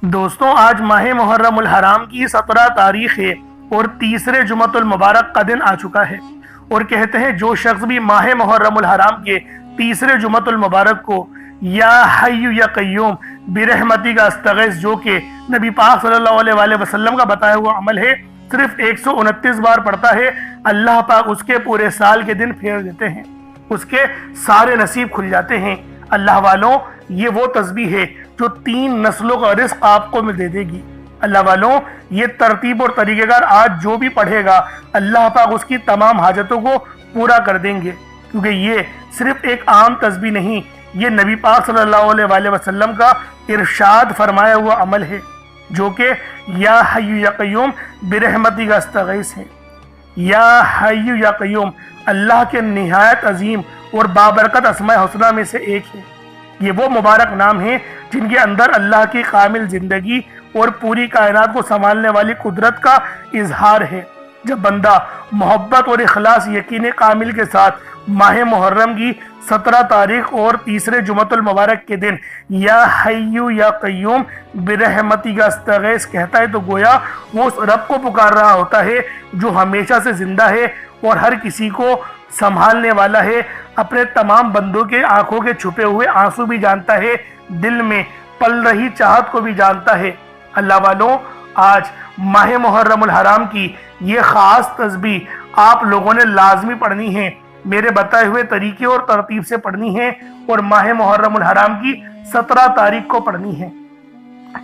دوستوں، آج ماہ محرم الحرام کی 17 تاریخ ہے اور تیسرے جمعۃ المبارک کا دن آ چکا ہے، اور کہتے ہیں جو شخص بھی ماہ محرم الحرام کے تیسرے جمعۃ المبارک کو یا حی یا قیوم برحمتی کا استغیث، جو کہ نبی پاک صلی اللہ علیہ وآلہ وسلم کا بتایا ہوا عمل ہے، صرف 129 بار پڑھتا ہے، اللہ پاک اس کے پورے سال کے دن پھیر دیتے ہیں، اس کے سارے نصیب کھل جاتے ہیں۔ اللہ والوں، یہ وہ تسبیح ہے جو 3 نسلوں کا رزق آپ کو دے دے گی۔ اللہ والوں، یہ ترتیب اور طریقہ کار آج جو بھی پڑھے گا، اللہ پاک اس کی تمام حاجتوں کو پورا کر دیں گے، کیونکہ یہ صرف ایک عام تسبیح نہیں، یہ نبی پاک صلی اللہ علیہ وآلہ وسلم کا ارشاد فرمایا ہوا عمل ہے، جو کہ یا حی یا قیوم برحمتی کا استغیث ہے۔ یا حی یا قیوم اللہ کے نہایت عظیم اور بابرکت اسماء حسنہ میں سے ایک ہے۔ یہ وہ مبارک نام ہیں جن کے اندر اللہ کی کامل زندگی اور پوری کائنات کو سنبھالنے والی قدرت کا اظہار ہے۔ جب بندہ محبت اور اخلاص یقین کامل کے ساتھ ماہ محرم کی 17 تاریخ اور تیسرے جمعۃ المبارک کے دن یا حی یا قیوم برحمتی کا استغیث کہتا ہے، تو گویا وہ اس رب کو پکار رہا ہوتا ہے جو ہمیشہ سے زندہ ہے اور ہر کسی کو سنبھالنے والا ہے، اپنے تمام بندوں کے آنکھوں کے چھپے ہوئے آنسو بھی جانتا ہے، دل میں پل رہی چاہت کو بھی جانتا ہے۔ اللہ والوں، آج ماہ محرم الحرام کی یہ خاص تسبیح آپ لوگوں نے لازمی پڑھنی ہے، میرے بتائے ہوئے طریقے اور ترتیب سے پڑھنی ہے، اور ماہ محرم الحرام کی 17 تاریخ کو پڑھنی ہے۔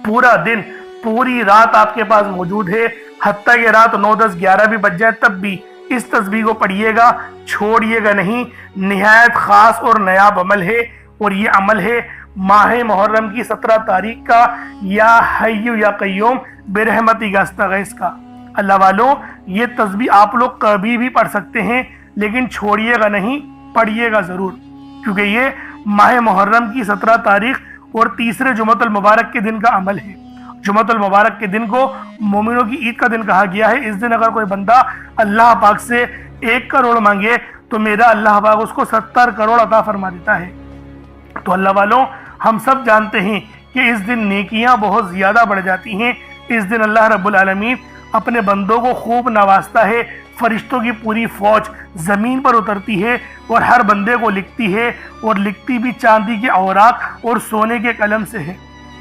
پورا دن، پوری رات آپ کے پاس موجود ہے، حتیٰ کہ رات 9، 10، 11 بھی بج جائے تب بھی اس تسبیح کو پڑھیے گا، چھوڑیے گا نہیں۔ نہایت خاص اور نایاب عمل ہے، اور یہ عمل ہے ماہ محرم کی 17 تاریخ کا یا حی یا قیوم برحمتی کا استغیث کا۔ اللہ والوں، یہ تسبیح آپ لوگ کبھی بھی پڑھ سکتے ہیں، لیکن چھوڑیے گا نہیں، پڑھیے گا ضرور، کیونکہ یہ ماہ محرم کی 17 تاریخ اور تیسرے جمعۃ المبارک کے دن کا عمل ہے۔ جمعۃ المبارک کے دن کو مومنوں کی عید کا دن کہا گیا ہے۔ اس دن اگر کوئی بندہ اللہ پاک سے 1 کروڑ مانگے تو میرا اللہ پاک اس کو 70 کروڑ عطا فرما دیتا ہے۔ تو اللہ والوں، ہم سب جانتے ہیں کہ اس دن نیکیاں بہت زیادہ بڑھ جاتی ہیں۔ اس دن اللہ رب العالمین اپنے بندوں کو خوب نوازتا ہے، فرشتوں کی پوری فوج زمین پر اترتی ہے اور ہر بندے کو لکھتی ہے، اور لکھتی بھی چاندی کے اوراق اور سونے کے قلم سے ہے۔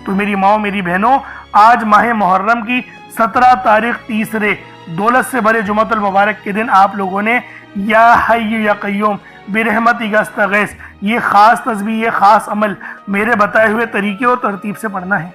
تو میری ماں، میری بہنوں، آج ماہ محرم کی 17 تاریخ تیسرے دولت سے بھرے جمعۃ المبارک کے دن آپ لوگوں نے یا حی یا قیوم برحمتی کا استغیث، یہ خاص تسبیح، یہ خاص عمل میرے بتائے ہوئے طریقے اور ترتیب سے پڑھنا ہے۔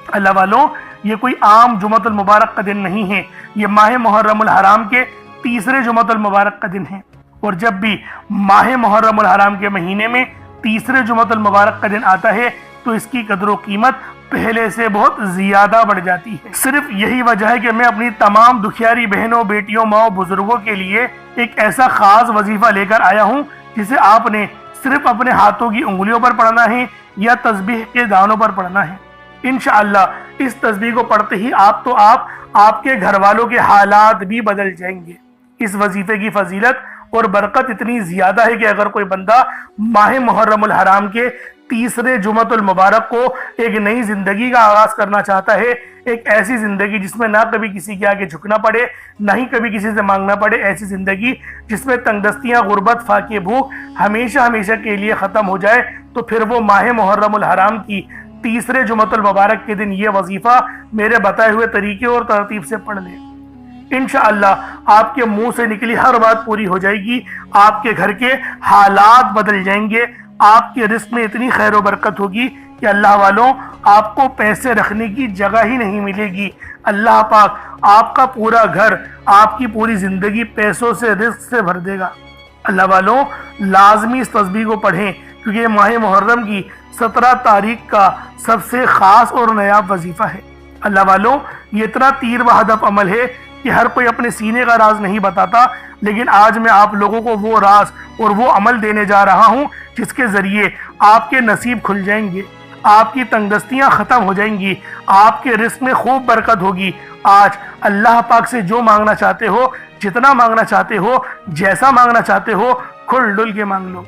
اللہ والوں، یہ کوئی عام جمعۃ المبارک کا دن نہیں ہے، یہ ماہ محرم الحرام کے تیسرے جمعۃ المبارک کا دن ہے، اور جب بھی ماہ محرم الحرام کے مہینے میں تیسرے جمعۃ المبارک کا دن آتا ہے تو اس کی قدر و قیمت پہلے سے بہت زیادہ بڑھ جاتی ہے۔ صرف یہی وجہ ہے کہ میں اپنی تمام دکھیاری بہنوں، بیٹیوں، ماؤں، بزرگوں کے لیے ایک ایسا خاص وظیفہ لے کر آیا ہوں جسے آپ نے صرف اپنے ہاتھوں کی انگلیوں پر پڑھنا ہے یا تسبیح کے دانوں پر پڑھنا ہے۔ انشاءاللہ اس تسبیح کو پڑھتے ہی آپ کے گھر والوں کے حالات بھی بدل جائیں گے۔ اس وظیفے کی فضیلت اور برکت اتنی زیادہ ہے کہ اگر کوئی بندہ ماہ محرم الحرام کے تیسرے جمعۃ المبارک کو ایک نئی زندگی کا آغاز کرنا چاہتا ہے، ایک ایسی زندگی جس میں نہ کبھی کسی کے آگے جھکنا پڑے، نہ ہی کبھی کسی سے مانگنا پڑے، ایسی زندگی جس میں تنگ دستیاں، غربت، فاقے، بھوک ہمیشہ کے لیے ختم ہو جائے، تو پھر وہ ماہ محرم الحرام کی تیسرے جمعۃ المبارک کے دن یہ وظیفہ میرے بتائے ہوئے طریقے اور ترتیب سے پڑھ لیں۔ انشاءاللہ آپ کے منہ سے نکلی ہر بات پوری ہو جائے گی، آپ کے گھر کے حالات بدل جائیں گے، آپ کے رزق میں اتنی خیر و برکت ہوگی کہ اللہ والوں، آپ کو پیسے رکھنے کی جگہ ہی نہیں ملے گی۔ اللہ پاک آپ کا پورا گھر، آپ کی پوری زندگی پیسوں سے، رزق سے بھر دے گا۔ اللہ والوں، لازمی اس تسبیح کو پڑھیں، کیونکہ یہ ماہ محرم کی 17 تاریخ کا سب سے خاص اور نایاب وظیفہ ہے۔ اللہ والوں، یہ اتنا تیر و ہدف عمل ہے کہ ہر کوئی اپنے سینے کا راز نہیں بتاتا، لیکن آج میں آپ لوگوں کو وہ راز اور وہ عمل دینے جا رہا ہوں جس کے ذریعے آپ کے نصیب کھل جائیں گے، آپ کی تنگ دستیاں ختم ہو جائیں گی، آپ کے رزق میں خوب برکت ہوگی۔ آج اللہ پاک سے جو مانگنا چاہتے ہو، جتنا مانگنا چاہتے ہو، جیسا مانگنا چاہتے ہو، کھل ڈل کے مانگ لو۔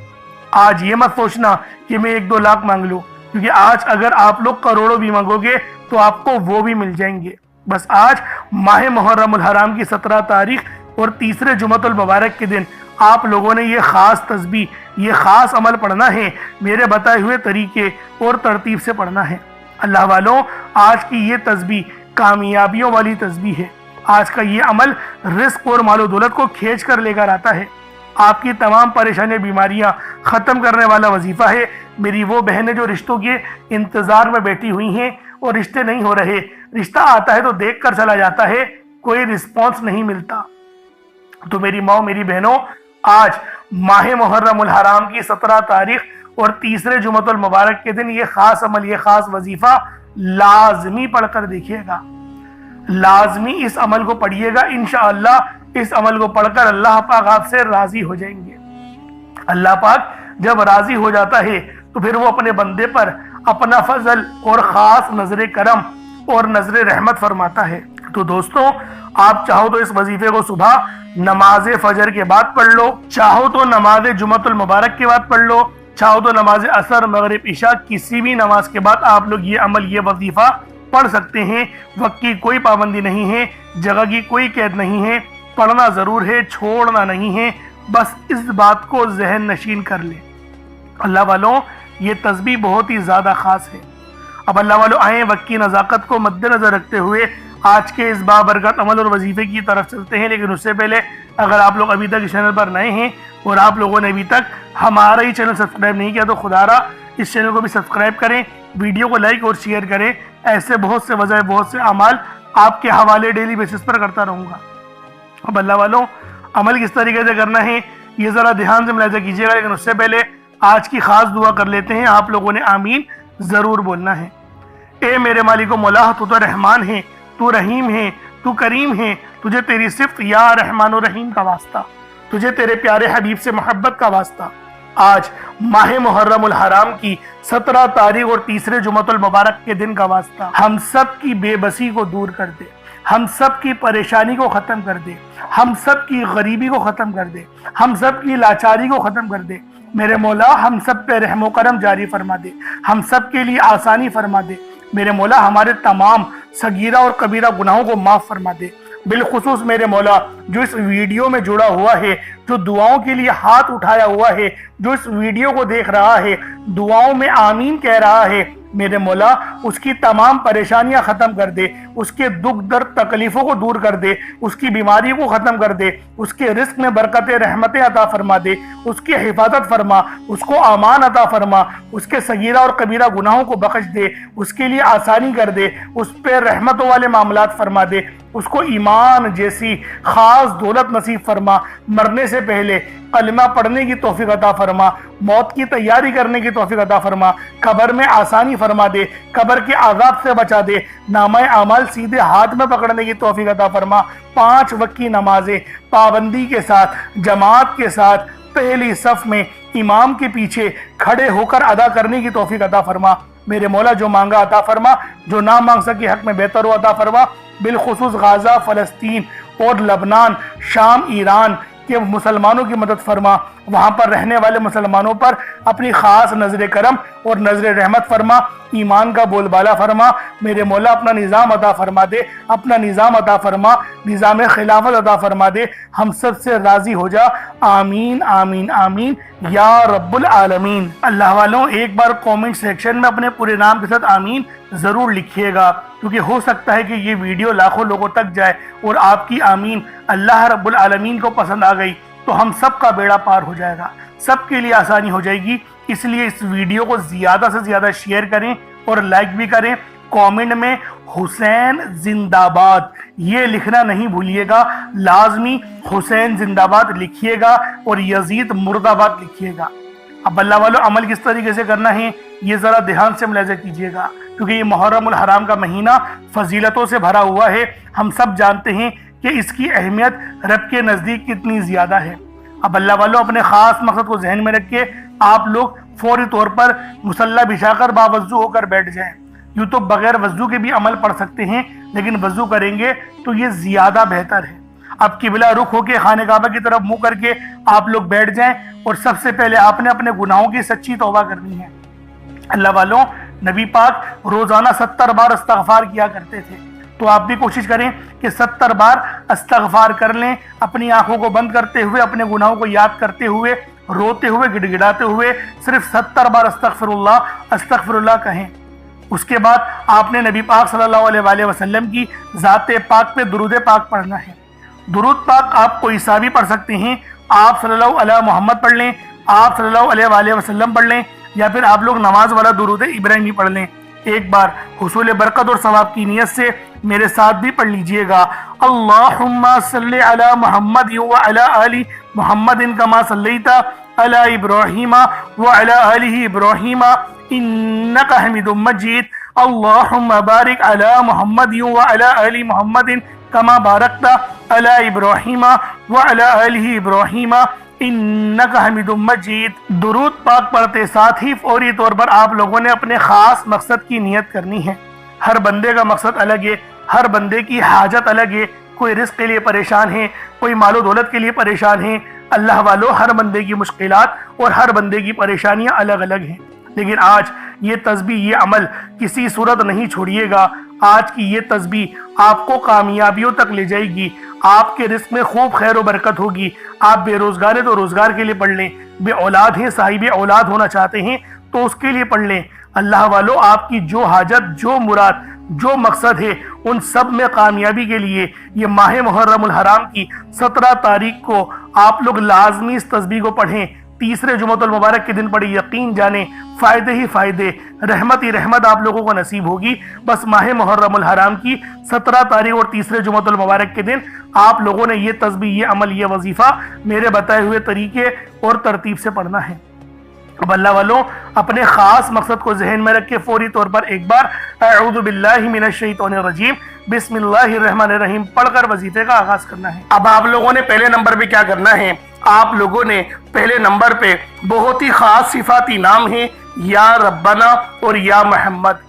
آج یہ مت سوچنا کہ میں 1-2 لاکھ مانگ لوں، کیونکہ آج اگر آپ لوگ کروڑوں بھی مانگو گے تو آپ کو وہ بھی مل جائیں گے۔ بس آج ماہ محرم الحرام کی 17 تاریخ اور تیسرے جمعۃ المبارک کے دن آپ لوگوں نے یہ خاص تسبیح، یہ خاص عمل پڑھنا ہے، میرے بتائے ہوئے طریقے اور ترتیب سے پڑھنا ہے۔ اللہ والوں، آج کی یہ تسبیح کامیابیوں والی تسبیح ہے۔ آج کا یہ عمل رزق اور مال و دولت کو کھینچ کر لے کر آتا ہے۔ آپ کی تمام پریشانی بیماریاں ختم کرنے والا وظیفہ ہے۔ میری وہ بہنیں جو رشتوں کے انتظار میں بیٹھی ہوئی ہیں اور رشتے نہیں ہو رہے، رشتہ آتا ہے تو دیکھ کر چلا جاتا ہے، کوئی رسپانس نہیں ملتا، تو میری ماں، میری بہنوں، آج ماہ محرم الحرام کی 17 تاریخ اور تیسرے جمعۃ المبارک کے دن یہ خاص عمل، یہ خاص وظیفہ لازمی پڑھ کر دیکھیے گا۔ لازمی اس عمل کو پڑھیے گا، انشاءاللہ اس عمل کو پڑھ کر اللہ پاک آپ سے راضی ہو جائیں گے۔ اللہ پاک جب راضی ہو جاتا ہے تو پھر وہ اپنے بندے پر اپنا فضل اور خاص نظر کرم اور نظر رحمت فرماتا ہے۔ تو دوستوں، آپ چاہو تو اس وظیفے کو صبح نماز فجر کے بعد پڑھ لو، چاہو تو نماز جمعۃ المبارک کے بعد پڑھ لو، چاہو تو نماز عصر، مغرب، عشاء، کسی بھی نماز کے بعد آپ لوگ یہ عمل، یہ وظیفہ پڑھ سکتے ہیں۔ وقت کی کوئی پابندی نہیں ہے، جگہ کی کوئی قید نہیں ہے، پڑھنا ضرور ہے، چھوڑنا نہیں ہے، بس اس بات کو ذہن نشین کر لیں۔ اللہ والوں، یہ تسبیح بہت ہی زیادہ خاص ہے۔ اب اللہ والوں آئیں، وقت کی نزاکت کو مد نظر رکھتے ہوئے آج کے اس بابرکت عمل اور وظیفے کی طرف چلتے ہیں۔ لیکن اس سے پہلے اگر آپ لوگ ابھی تک اس چینل پر نئے ہیں اور آپ لوگوں نے ابھی تک ہمارا ہی چینل سبسکرائب نہیں کیا تو خدا را اس چینل کو بھی سبسکرائب کریں، ویڈیو کو لائک اور شیئر کریں۔ ایسے بہت سے وظائف، بہت سے اعمال آپ کے حوالے ڈیلی بیسس پر کرتا رہوں گا۔ اب اللہ والوں، عمل کس طریقے سے کرنا ہے یہ ذرا دھیان سے ملاحظہ کیجیے گا، لیکن اس سے پہلے آج کی خاص دعا کر لیتے ہیں۔ آپ لوگوں نے آمین ضرور بولنا ہے۔ اے میرے مالک و مولا، تو رحمان ہے، تو رحیم ہے، تو کریم ہے، تجھے تیری صفت یا رحمان و رحیم کا واسطہ، تجھے تیرے پیارے حبیب سے محبت کا واسطہ، آج ماہ محرم الحرام کی 17 تاریخ اور تیسرے جمعۃ المبارک کے دن کا واسطہ، ہم سب کی بے بسی کو دور کر دے، ہم سب کی پریشانی کو ختم کر دے، ہم سب کی غریبی کو ختم کر دے، ہم سب کی لاچاری کو ختم کر دے۔ میرے مولا، ہم سب پہ رحم و کرم جاری فرما دے، ہم سب کے لیے آسانی فرما دے۔ میرے مولا، ہمارے تمام صغیرہ اور کبیرہ گناہوں کو معاف فرما دے۔ بالخصوص میرے مولا، جو اس ویڈیو میں جڑا ہوا ہے، جو دعاؤں کے لیے ہاتھ اٹھایا ہوا ہے، جو اس ویڈیو کو دیکھ رہا ہے، دعاؤں میں آمین کہہ رہا ہے، میرے مولا اس کی تمام پریشانیاں ختم کر دے، اس کے دکھ درد تکلیفوں کو دور کر دے، اس کی بیماری کو ختم کر دے، اس کے رزق میں برکت رحمتیں عطا فرما دے، اس کی حفاظت فرما، اس کو امان عطا فرما، اس کے صغیرہ اور کبیرہ گناہوں کو بخش دے، اس کے لیے آسانی کر دے، اس پہ رحمتوں والے معاملات فرما دے، اس کو ایمان جیسی خاص دولت نصیب فرما، مرنے سے پہلے کلمہ پڑھنے کی توفیق عطا فرما، موت کی تیاری کرنے کی توفیق عطا فرما، قبر میں آسانی فرما دے، قبر کے عذاب سے بچا دے، نامہ اعمال سیدھے ہاتھ میں پکڑنے کی توفیق عطا فرما، 5 وقت کی نمازیں پابندی کے ساتھ، جماعت کے ساتھ، پہلی صف میں امام کے پیچھے کھڑے ہو کر ادا کرنے کی توفیق عطا فرما۔ میرے مولا، جو مانگا عطا فرما، جو نہ مانگ سکے حق میں بہتر ہو عطا فرما۔ بالخصوص غزہ، فلسطین اور لبنان، شام، ایران کے مسلمانوں کی مدد فرما، وہاں پر رہنے والے مسلمانوں پر اپنی خاص نظر کرم اور نظر رحمت فرما، ایمان کا بول بالا فرما۔ میرے مولا، اپنا نظام عطا فرما دے، اپنا نظام عطا فرما، نظام خلافت عطا فرما دے، ہم سب سے راضی ہو جا، آمین آمین آمین یا رب العالمین۔ اللہ والوں، ایک بار کومنٹ سیکشن میں اپنے پورے نام کے ساتھ آمین ضرور لکھیے گا، کیونکہ ہو سکتا ہے کہ یہ ویڈیو لاکھوں لوگوں تک جائے اور آپ کی آمین اللہ رب العالمین کو پسند آ گئی تو ہم سب کا بیڑا پار ہو جائے گا، سب کے لیے آسانی ہو جائے گی۔ اس لیے اس ویڈیو کو زیادہ سے زیادہ شیئر کریں اور لائک بھی کریں۔ کومنٹ میں حسین زندہ باد یہ لکھنا نہیں بھولیے گا، لازمی حسین زندہ باد لکھیے گا اور یزید مرد آباد لکھیے گا۔ اب اللہ والو، عمل کس طریقے سے کرنا ہے یہ ذرا دھیان سے ملاحظہ کیجیے گا، کیونکہ یہ محرم الحرام کا مہینہ فضیلتوں سے بھرا ہوا ہے۔ ہم سب جانتے ہیں کہ اس کی اہمیت رب کے نزدیک کتنی زیادہ ہے۔ اب اللہ والو، اپنے خاص مقصد کو ذہن میں رکھ کے آپ لوگ فوری طور پر مصلی بچھا کر باوضو ہو کر بیٹھ جائیں۔ یوں تو بغیر وضو کے بھی عمل پڑھ سکتے ہیں، لیکن وضو کریں گے تو یہ زیادہ بہتر ہے۔ اب قبلہ رخ ہو کے خانہ کعبہ کی طرف منہ کر کے آپ لوگ بیٹھ جائیں، اور سب سے پہلے آپ نے اپنے گناہوں کی سچی توبہ کرنی ہے۔ اللہ والوں، نبی پاک روزانہ 70 بار استغفار کیا کرتے تھے، تو آپ بھی کوشش کریں کہ 70 بار استغفار کر لیں، اپنی آنکھوں کو بند کرتے ہوئے، اپنے گناہوں کو یاد کرتے ہوئے، روتے ہوئے، گڑ گڑاتے ہوئے صرف 70 بار استغفر اللہ کہیں۔ اس کے بعد آپ نے نبی پاک صلی اللہ علیہ وآلہ وسلم کی ذات پاک پہ درود پاک پڑھنا ہے۔ درود پاک آپ کوئی سا بھی پڑھ سکتے ہیں، آپ صلی اللہ علیہ محمد پڑھ لیں، آپ صلی اللہ علیہ وآلہ وسلم پڑھ لیں، یا پھر آپ لوگ نماز والا درود ابراہیمی پڑھ لیں۔ ایک بار حصول برکت اور ثواب کی نیت سے میرے ساتھ بھی پڑھ لیجئے گا۔ اللہم صلی علی محمد وعلی آل محمد کما صلیت علی ابراہیم وعلی آل ابراہیم انک حمید مجید۔ اللہم بارک علی محمد وعلی آل محمد کما بارکت علی ابراہیم وعلی آل ابراہیم انک حمید مجید۔ درود پاک پڑھتے ساتھ ہی فوری طور پر آپ لوگوں نے اپنے خاص مقصد کی نیت کرنی ہے۔ ہر بندے کا مقصد الگ ہے، ہر بندے کی حاجت الگ ہے، کوئی رزق کے لیے پریشان ہے، کوئی مال و دولت کے لیے پریشان ہے۔ اللہ والو، ہر بندے کی مشکلات اور ہر بندے کی پریشانیاں الگ الگ ہیں، لیکن آج یہ تسبیح، یہ عمل کسی صورت نہیں چھوڑیے گا۔ آج کی یہ تسبیح آپ کو کامیابیوں تک لے جائے گی، آپ کے رزق میں خوب خیر و برکت ہوگی۔ آپ بے روزگار ہیں تو روزگار کے لیے پڑھ لیں، بے اولاد ہیں، صاحب اولاد ہونا چاہتے ہیں تو اس کے لیے پڑھ لیں۔ اللہ والو، آپ کی جو حاجت، جو مراد، جو مقصد ہے، ان سب میں کامیابی کے لیے یہ ماہ محرم الحرام کی 17 تاریخ کو آپ لوگ لازمی اس تسبیح کو پڑھیں۔ تیسرے جمعۃ المبارک کے دن پڑھی، یقین جانیں فائدے ہی فائدے، رحمت ہی رحمت آپ لوگوں کو نصیب ہوگی۔ بس ماہ محرم الحرام کی 17 تاریخ اور تیسرے جمعۃ المبارک کے دن آپ لوگوں نے یہ تسبیح، یہ عمل، یہ وظیفہ میرے بتائے ہوئے طریقے اور ترتیب سے پڑھنا ہے۔ اب اللہ والوں، اپنے خاص مقصد کو ذہن میں رکھ کے فوری طور پر ایک بار اعوذ باللہ من الشیطان الرجیم بسم اللہ الرحمن الرحیم پڑھ کر وظیفے کا آغاز کرنا ہے۔ اب آپ لوگوں نے پہلے نمبر پہ کیا کرنا ہے؟ آپ لوگوں نے پہلے نمبر پہ بہت ہی خاص صفاتی نام ہیں، یا ربنا اور یا محمد۔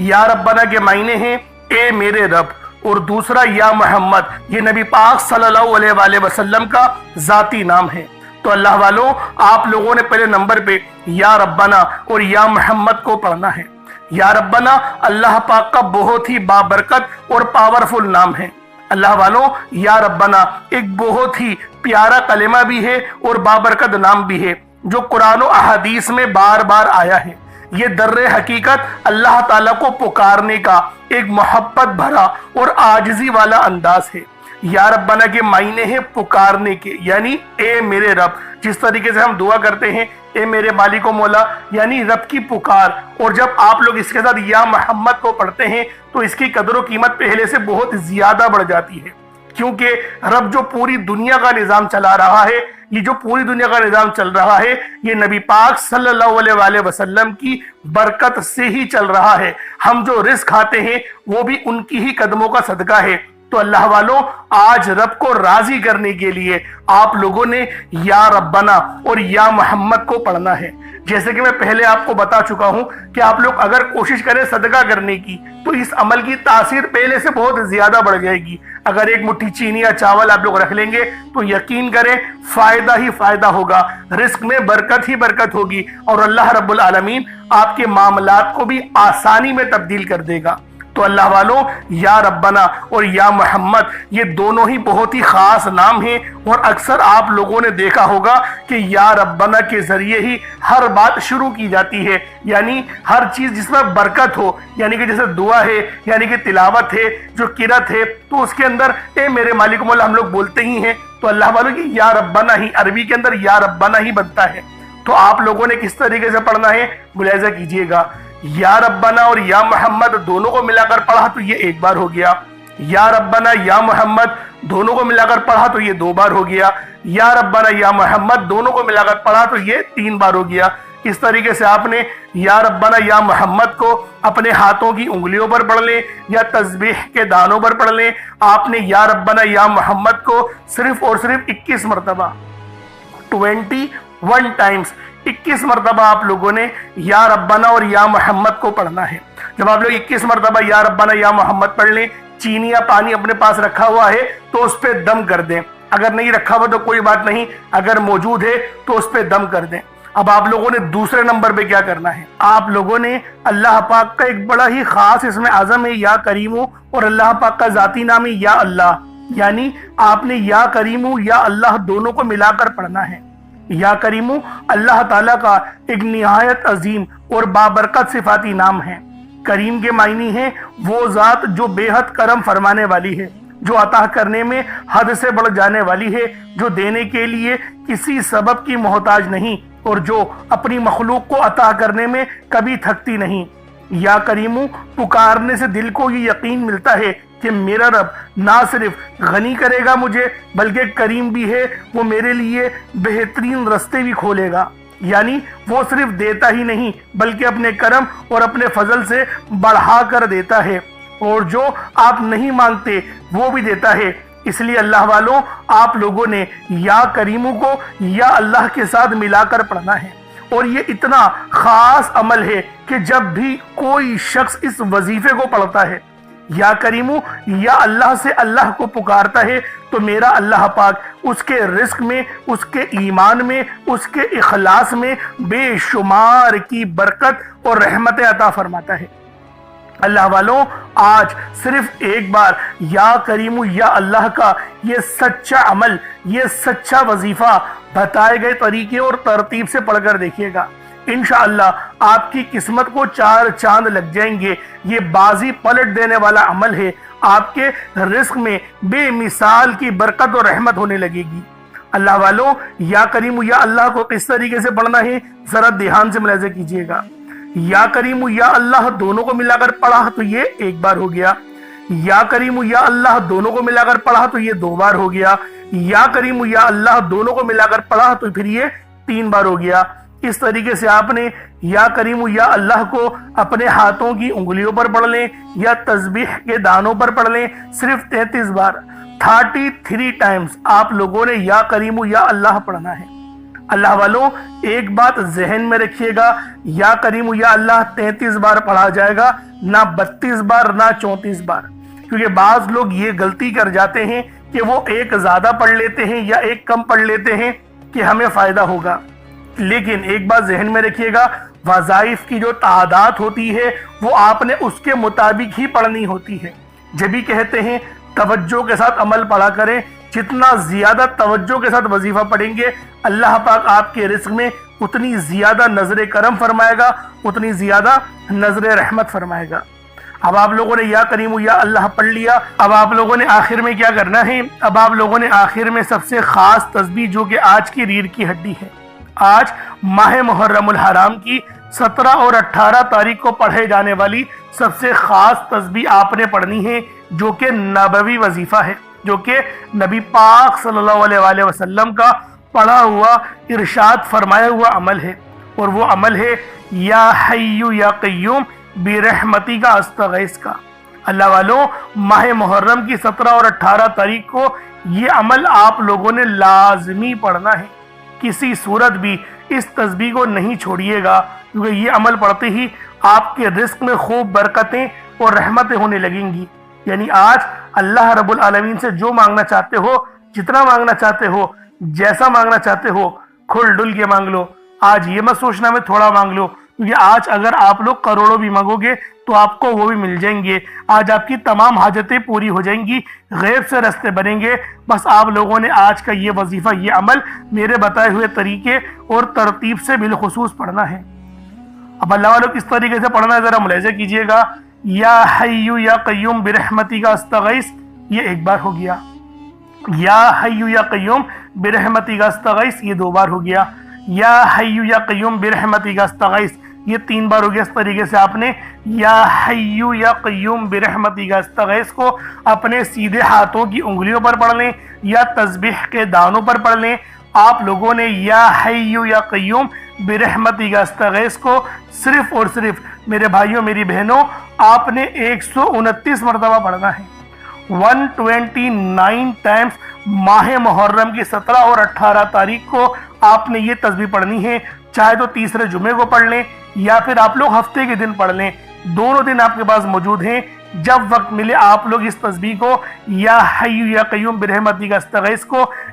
یا ربنا کے معنی ہیں اے میرے رب، اور دوسرا یا محمد، یہ نبی پاک صلی اللہ علیہ وآلہ وسلم کا ذاتی نام ہے۔ تو اللہ والوں، آپ لوگوں نے پہلے نمبر پہ یا ربنا اور یا محمد کو پڑھنا ہے۔ یا ربنا اللہ پاک کا بہت ہی بابرکت اور پاورفل نام ہے۔ اللہ والوں، یا ربنا ایک بہت ہی پیارا کلمہ بھی ہے اور بابرکت نام بھی ہے، جو قرآن و احادیث میں بار بار آیا ہے۔ یہ در حقیقت اللہ تعالیٰ کو پکارنے کا ایک محبت بھرا اور عاجزی والا انداز ہے۔ یا ربنا کے معنی ہے پکارنے کے، یعنی اے میرے رب۔ جس طریقے سے ہم دعا کرتے ہیں اے میرے مالک و مولا، یعنی رب کی پکار، اور جب آپ لوگ اس کے ساتھ یا محمد کو پڑھتے ہیں تو اس کی قدر و قیمت پہلے سے بہت زیادہ بڑھ جاتی ہے، کیونکہ رب جو پوری دنیا کا نظام چلا رہا ہے، یہ جو پوری دنیا کا نظام چل رہا ہے، یہ نبی پاک صلی اللہ علیہ وآلہ وسلم کی برکت سے ہی چل رہا ہے۔ ہم جو رزق کھاتے ہیں وہ بھی ان کی ہی قدموں کا صدقہ ہے۔ تو اللہ والوں، آج رب کو راضی کرنے کے لیے آپ لوگوں نے یا ربنا اور یا محمد کو پڑھنا ہے۔ جیسے کہ میں پہلے آپ کو بتا چکا ہوں کہ آپ لوگ اگر کوشش کریں صدقہ کرنے کی تو اس عمل کی تاثیر پہلے سے بہت زیادہ بڑھ جائے گی۔ اگر ایک مٹھی چینی یا چاول آپ لوگ رکھ لیں گے تو یقین کریں فائدہ ہی فائدہ ہوگا، رزق میں برکت ہی برکت ہوگی، اور اللہ رب العالمین آپ کے معاملات کو بھی آسانی میں تبدیل کر دے گا۔ تو اللہ والوں، یا ربنا اور یا محمد یہ دونوں ہی بہت ہی خاص نام ہیں، اور اکثر آپ لوگوں نے دیکھا ہوگا کہ یا ربنا کے ذریعے ہی ہر بات شروع کی جاتی ہے، یعنی ہر چیز جس میں برکت ہو، یعنی کہ جیسے دعا ہے، یعنی کہ تلاوت ہے، جو قرات ہے، تو اس کے اندر اے میرے مالک مولا ہم لوگ بولتے ہی ہیں۔ تو اللہ والوں کی یا ربنا ہی عربی کے اندر یا ربنا ہی بنتا ہے۔ تو آپ لوگوں نے کس طریقے سے پڑھنا ہے ملاحظہ کیجئے گا۔ یا ربنا اور یا محمد دونوں کو ملا کر پڑھا تو یہ ایک بار ہو گیا، یا ربنا یا محمد دونوں کو ملا کر پڑھا تو یہ 2 بار ہو گیا، یا ربنا یا محمد دونوں کو ملا کر پڑھا تو یہ 3 بار ہو گیا۔ اس طریقے سے آپ نے یا ربنا یا محمد کو اپنے ہاتھوں کی انگلیوں پر پڑھ لیں یا تسبیح کے دانوں پر پڑھ لیں۔ آپ نے یا ربنا یا محمد کو صرف اور صرف 21 مرتبہ 21 ٹائمز 21 مرتبہ آپ لوگوں نے یا ربنا اور یا محمد کو پڑھنا ہے۔ جب آپ لوگ 21 مرتبہ یا ربنا یا محمد پڑھ لیں، چینی یا پانی اپنے پاس رکھا ہوا ہے تو اس پہ دم کر دیں، اگر نہیں رکھا ہوا تو کوئی بات نہیں، اگر موجود ہے تو اس پہ دم کر دیں۔ اب آپ لوگوں نے دوسرے نمبر پہ کیا کرنا ہے، آپ لوگوں نے اللہ پاک کا ایک بڑا ہی خاص اسم اعظم ہے یا کریمو، اور اللہ پاک کا ذاتی نام ہے یا اللہ، یعنی آپ نے یا کریمو یا اللہ دونوں کو ملا کر پڑھنا ہے۔ یا کریمو اللہ تعالیٰ کا ایک نہایت عظیم اور بابرکت صفاتی نام ہے۔ کریم کے معنی ہے وہ ذات جو بے حد کرم فرمانے والی ہے، جو عطا کرنے میں حد سے بڑھ جانے والی ہے، جو دینے کے لیے کسی سبب کی محتاج نہیں، اور جو اپنی مخلوق کو عطا کرنے میں کبھی تھکتی نہیں۔ یا کریمو پکارنے سے دل کو یہ یقین ملتا ہے کہ میرا رب نہ صرف غنی کرے گا مجھے بلکہ کریم بھی ہے، وہ میرے لیے بہترین رستے بھی کھولے گا، یعنی وہ صرف دیتا ہی نہیں بلکہ اپنے کرم اور اپنے فضل سے بڑھا کر دیتا ہے، اور جو آپ نہیں مانگتے وہ بھی دیتا ہے۔ اس لیے اللہ والوں، آپ لوگوں نے یا کریمو کو یا اللہ کے ساتھ ملا کر پڑھنا ہے، اور یہ اتنا خاص عمل ہے کہ جب بھی کوئی شخص اس وظیفے کو پڑھتا ہے، یا کریمو یا اللہ سے اللہ کو پکارتا ہے، تو میرا اللہ پاک اس کے رزق میں، اس کے ایمان میں، اس کے اخلاص میں بے شمار کی برکت اور رحمت عطا فرماتا ہے۔ اللہ والوں، آج صرف ایک بار یا کریمو یا اللہ کا یہ سچا عمل، یہ سچا وظیفہ بتائے گئے طریقے اور ترتیب سے پڑھ کر دیکھیے گا، انشاءاللہ آپ کی قسمت کو چار چاند لگ جائیں گے۔ یہ بازی پلٹ دینے والا عمل ہے، آپ کے رزق میں بے مثال کی برکت اور رحمت ہونے لگے گی۔ اللہ والوں، یا کریمو یا اللہ کو کس طریقے سے پڑھنا ہے ذرا دھیان سے ملاحظہ کیجیے گا۔ یا کریمو یا اللہ دونوں کو ملا کر پڑھا تو یہ ایک بار ہو گیا، یا کریمو یا اللہ دونوں کو ملا کر پڑھا تو یہ دو بار ہو گیا، یا کریمو یا اللہ دونوں کو ملا کر پڑھا تو پھر یہ تین بار ہو گیا۔ اس طریقے سے آپ نے یا کریمو یا اللہ کو اپنے ہاتھوں کی انگلیوں پر پڑھ لیں یا تسبیح کے دانوں پر پڑھ لیں، صرف 33 بار 33 ٹائمز آپ لوگوں نے یا کریمو یا اللہ پڑھنا ہے۔ اللہ والوں، ایک بات ذہن میں رکھیے گا، یا کریمو یا اللہ 33 بار پڑھا جائے گا، نہ 32 بار نہ 34 بار، کیونکہ بعض لوگ یہ غلطی کر جاتے ہیں کہ وہ ایک زیادہ پڑھ لیتے ہیں یا ایک کم پڑھ لیتے ہیں کہ ہمیں فائدہ ہوگا۔ لیکن ایک بات ذہن میں رکھیے گا، وظائف کی جو تعداد ہوتی ہے وہ آپ نے اس کے مطابق ہی پڑھنی ہوتی ہے۔ جب بھی کہتے ہیں توجہ کے ساتھ عمل پڑھا کریں، جتنا زیادہ توجہ کے ساتھ وظیفہ پڑھیں گے اللہ پاک آپ کے رزق میں اتنی زیادہ نظر کرم فرمائے گا، اتنی زیادہ نظر رحمت فرمائے گا۔ اب آپ لوگوں نے یا کریمو یا اللہ پڑھ لیا، اب آپ لوگوں نے آخر میں کیا کرنا ہے، اب آپ لوگوں نے آخر میں سب سے خاص تسبیح جو کہ آج کی ریڑھ کی ہڈی ہے، آج ماہ محرم الحرام کی 17 اور 18 تاریخ کو پڑھے جانے والی سب سے خاص تسبیح آپ نے پڑھنی ہے، جو کہ نبوی وظیفہ ہے، جو کہ نبی پاک صلی اللہ علیہ وآلہ وسلم کا پڑھا ہوا ارشاد فرمایا ہوا عمل ہے، اور وہ عمل ہے یا حی یا قیوم برحمتی کا استغیث کا۔ اللہ والوں، ماہ محرم کی 17 اور 18 تاریخ کو یہ عمل آپ لوگوں نے لازمی پڑھنا ہے، کسی صورت بھی اس تسبیح کو نہیں چھوڑیے گا، کیونکہ یہ عمل پڑھتے ہی آپ کے رزق میں خوب برکتیں اور رحمتیں ہونے لگیں گی۔ یعنی آج اللہ رب العالمین سے جو مانگنا چاہتے ہو، جتنا مانگنا چاہتے ہو، جیسا مانگنا چاہتے ہو، کھل ڈل کے مانگ لو۔ آج یہ مت سوچنا میں تھوڑا مانگ لو، کیونکہ آج اگر آپ لوگ کروڑوں بھی مانگو گے تو آپ کو وہ بھی مل جائیں گے۔ آج آپ کی تمام حاجتیں پوری ہو جائیں گی، غیب سے رستے بنیں گے۔ بس آپ لوگوں نے آج کا یہ وظیفہ، یہ عمل میرے بتائے ہوئے طریقے اور ترتیب سے بالخصوص پڑھنا ہے۔ اب اللہ والوں کس طریقے سے پڑھنا ہے ذرا ملاحظہ کیجئے گا۔ یا حی یا قیوم برحمتی کا استغیث، یہ ایک بار ہو گیا۔ یا حی یا قیوم برحمتی کا استغیث، یہ دو بار ہو گیا۔ یا حی یا قیوم برحمتی کا استغیث، یہ تین بار ہو گیا۔ اس طریقے سے آپ نے یا حی یا قیوم برحمتی کا استغیث کو اپنے سیدھے ہاتھوں کی انگلیوں پر پڑھ لیں یا تسبیح کے دانوں پر پڑھ لیں۔ آپ لوگوں نے یا حی یا قیوم برحمتی کا استغیث کو صرف اور صرف میرے بھائیوں میری بہنوں آپ نے 129 مرتبہ پڑھنا ہے، 129 ٹائمز ماہ محرم کی 17 اور 18 تاریخ کو آپ نے یہ تسبیح پڑھنی ہے۔ چاہے تو تیسرے جمعے کو پڑھ لیں یا پھر آپ لوگ ہفتے کے دن پڑھ لیں، دونوں دن آپ کے پاس موجود ہیں۔ جب وقت ملے آپ لوگ اس تسبیح کو یا حی یا قیوم برحمتی کا استغیث کو